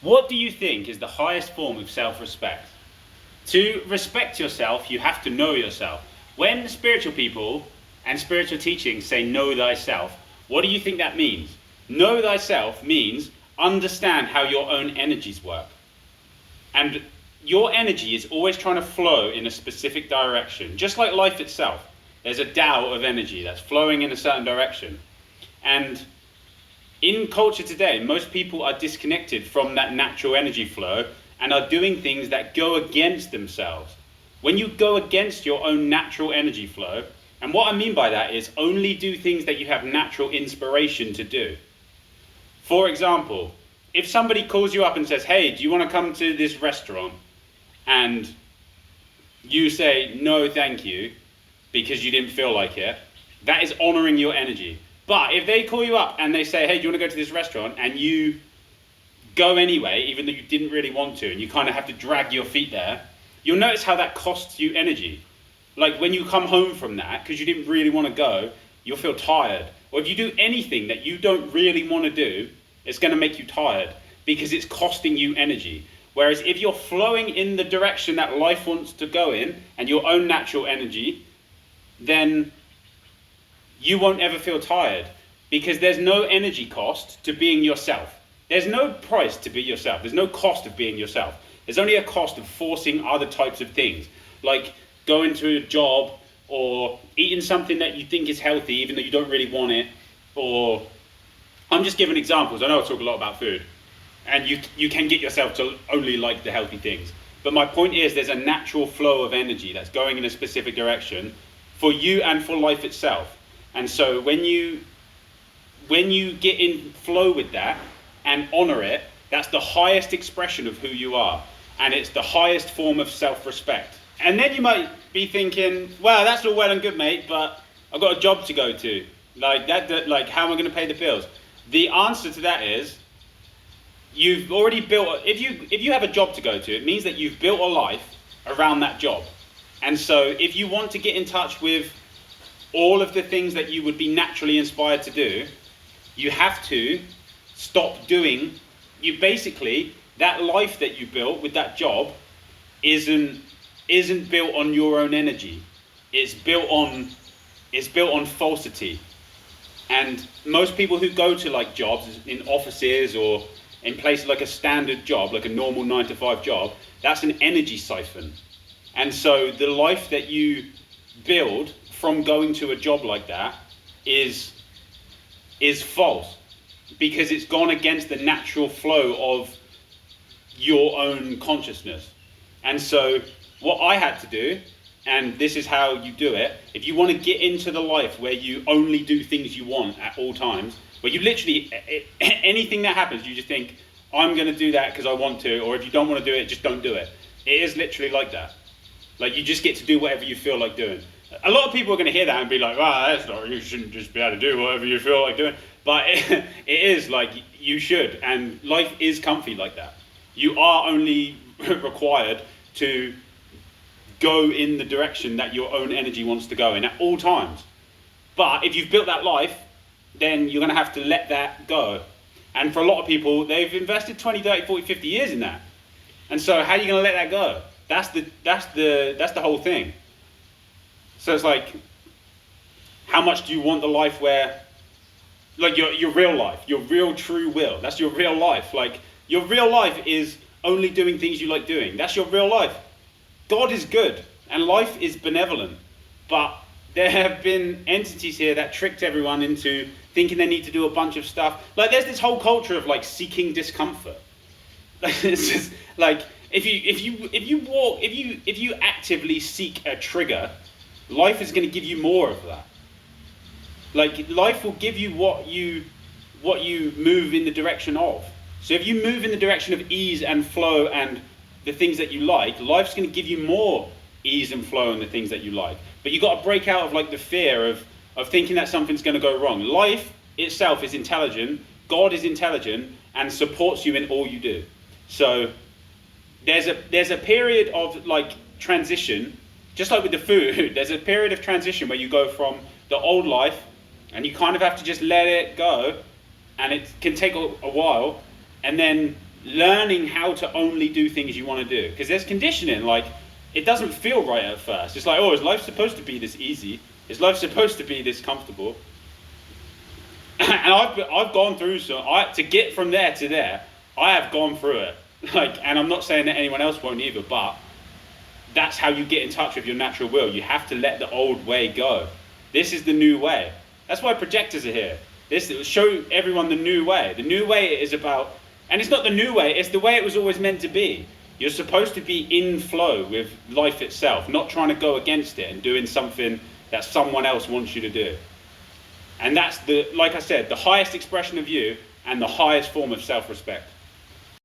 What do you think is the highest form of self-respect? To respect yourself, you have to know yourself. When spiritual people and spiritual teachings say know thyself, what do you think that means? Know thyself means understand how your own energies work. And your energy is always trying to flow in a specific direction, just like life itself. There's a Tao of energy that's flowing in a certain direction. And in culture today, most people are disconnected from that natural energy flow and are doing things that go against themselves. When you go against your own natural energy flow, and what I mean by that is only do things that you have natural inspiration to do. For example, if somebody calls you up and says, hey, do you want to come to this restaurant? And you say, no, thank you, because you didn't feel like it, that is honoring your energy. But if they call you up and they say, hey, do you want to go to this restaurant? And you go anyway, even though you didn't really want to, and you kind of have to drag your feet there, you'll notice how that costs you energy. Like when you come home from that, because you didn't really want to go, you'll feel tired. Or if you do anything that you don't really want to do, it's going to make you tired because it's costing you energy. Whereas if you're flowing in the direction that life wants to go in and your own natural energy, then you won't ever feel tired because there's no energy cost to being yourself. There's no price to be yourself. There's no cost of being yourself. There's only a cost of forcing other types of things, like going to a job or eating something that you think is healthy even though you don't really want it. Or I'm just giving examples. I know I talk a lot about food, and you can get yourself to only like the healthy things. But my point is there's a natural flow of energy that's going in a specific direction for you and for life itself. And so when you get in flow with that and honor it, that's the highest expression of who you are. And it's the highest form of self-respect. And then you might be thinking, well, that's all well and good, mate, but I've got a job to go to. Like how am I going to pay the bills? The answer to that is, you've already built, if you have a job to go to, it means that you've built a life around that job. And so if you want to get in touch with all of the things that you would be naturally inspired to do, you have to stop doing, that life that you built with that job isn't built on your own energy. It's built on falsity. And most people who go to like jobs in offices or in places like a standard job, like a normal 9-to-5 job, that's an energy siphon. And so the life that you build from going to a job like that is false, because it's gone against the natural flow of your own consciousness. And so what I had to do, and this is how you do it, if you want to get into the life where you only do things you want at all times, where you literally, anything that happens, you just think, I'm going to do that because I want to, or if you don't want to do it, just don't do it. It is literally like that. Like you just get to do whatever you feel like doing. A lot of people are going to hear that and be like, that's not, you shouldn't just be able to do whatever you feel like doing. But it is like, you should, and life is comfy like that. You are only required to go in the direction that your own energy wants to go in at all times. But if you've built that life, then you're going to have to let that go. And for a lot of people, they've invested 20, 30, 40, 50 years in that. And so how are you going to let that go? That's the whole thing. So it's like, how much do you want the life where, like your real life, your real true will, that's your real life. Like your real life is only doing things you like doing. That's your real life. God is good and life is benevolent, but there have been entities here that tricked everyone into thinking they need to do a bunch of stuff. Like there's this whole culture of like seeking discomfort. It's just like if you actively seek a trigger, life is going to give you more of that. Like life will give you what you move in the direction of. So if you move in the direction of ease and flow and the things that you like, life's going to give you more ease and flow and the things that you like. But you've got to break out of like the fear of thinking that something's going to go wrong. Life itself is intelligent, God is intelligent and supports you in all you do. So there's a period of like transition, just like with the food, there's a period of transition where you go from the old life and you kind of have to just let it go, and it can take a while, and then learning how to only do things you want to do. Because there's conditioning, like, it doesn't feel right at first. It's like, oh, is life supposed to be this easy? Is life supposed to be this comfortable? And I've gone through, to get from there to there, I have gone through it. Like, and I'm not saying that anyone else won't either, but that's how you get in touch with your natural will. You have to let the old way go. This is the new way. That's why projectors are here. This will show everyone the new way. The new way is about, and it's not the new way, it's the way it was always meant to be. You're supposed to be in flow with life itself, not trying to go against it and doing something that someone else wants you to do. And that's, like I said, the highest expression of you and the highest form of self-respect.